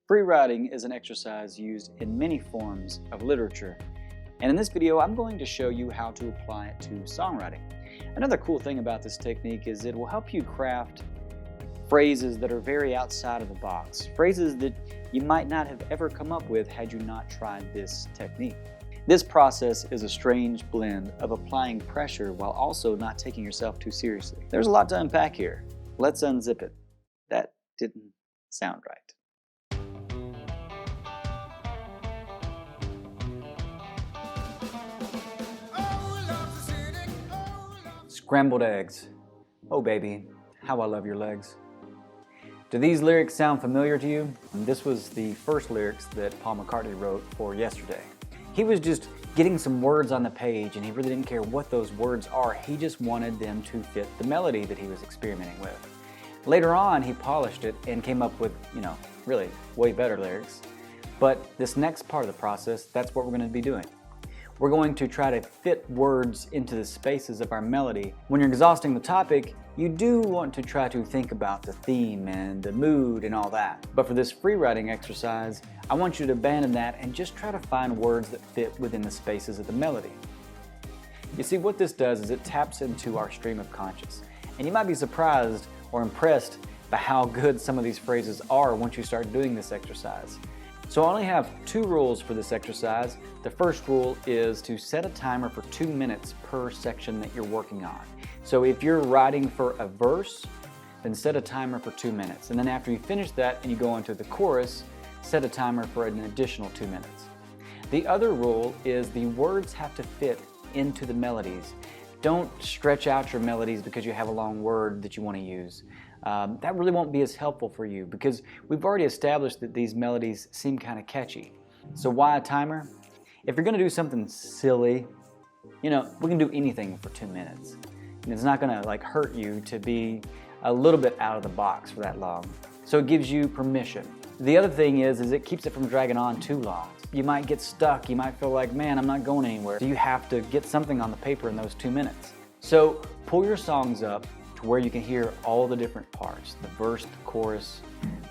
Free writing is an exercise used in many forms of literature, and in this video I'm going to show you how to apply it to songwriting. Another cool thing about this technique is it will help you craft phrases that are very outside of the box, phrases that you might not have ever come up with had you not tried this technique. This process is a strange blend of applying pressure while also not taking yourself too seriously. There's a lot to unpack here. Let's unzip it. That didn't sound right. Scrambled eggs. Oh baby, how I love your legs. Do these lyrics sound familiar to you? This was the first lyrics that Paul McCartney wrote for Yesterday. He was just getting some words on the page and he really didn't care what those words are. He just wanted them to fit the melody that he was experimenting with. Later on, he polished it and came up with, really way better lyrics. But this next part of the process, that's what we're going to be doing. We're going to try to fit words into the spaces of our melody. When you're exhausting the topic, you do want to try to think about the theme and the mood and all that. But for this free writing exercise, I want you to abandon that and just try to find words that fit within the spaces of the melody. You see, what this does is it taps into our stream of conscious. And you might be surprised or impressed by how good some of these phrases are once you start doing this exercise. So I only have 2 rules for this exercise. The first rule is to set a timer for 2 minutes per section that you're working on. So if you're writing for a verse, then set a timer for 2 minutes. And then after you finish that and you go into the chorus, set a timer for an additional 2 minutes. The other rule is the words have to fit into the melodies. Don't stretch out your melodies because you have a long word that you want to use. That really won't be as helpful for you because we've already established that these melodies seem kind of catchy. So why a timer? If you're going to do something silly, we can do anything for 2 minutes. And it's not going to hurt you to be a little bit out of the box for that long. So it gives you permission. The other thing is it keeps it from dragging on too long. You might get stuck. You might feel like, man, I'm not going anywhere. So you have to get something on the paper in those 2 minutes. So pull your songs up to where you can hear all the different parts, the verse, the chorus,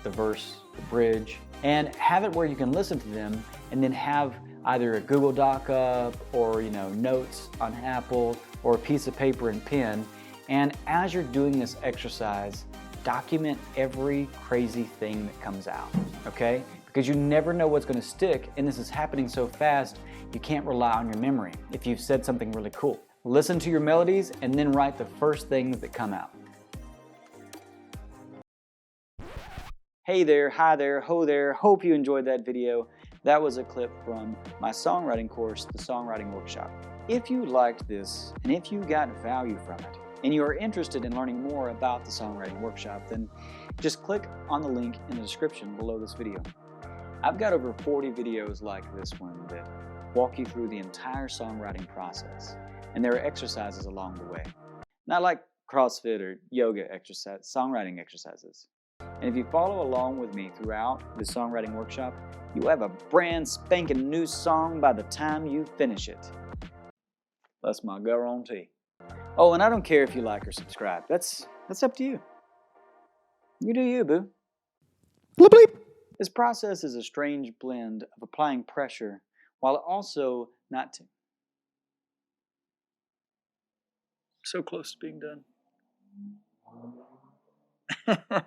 the verse, the bridge, and have it where you can listen to them and then have either a Google Doc up or notes on Apple or a piece of paper and pen. And as you're doing this exercise, document every crazy thing that comes out, okay? Because you never know what's going to stick, and this is happening so fast, you can't rely on your memory if you've said something really cool. Listen to your melodies and then write the first things that come out. Hey there, hi there, ho there, hope you enjoyed that video. That was a clip from my songwriting course, the Songwriting Workshop. If you liked this and if you got value from it, and you are interested in learning more about the Songwriting Workshop, then just click on the link in the description below this video. I've got over 40 videos like this one that walk you through the entire songwriting process, and there are exercises along the way. Not like CrossFit or yoga exercise, songwriting exercises. And if you follow along with me throughout the Songwriting Workshop, you have a brand spanking new song by the time you finish it. That's my guarantee. Oh, and I don't care if you like or subscribe. That's up to you. You do you, boo. Bleep, bleep. This process is a strange blend of applying pressure while also not so close to being done.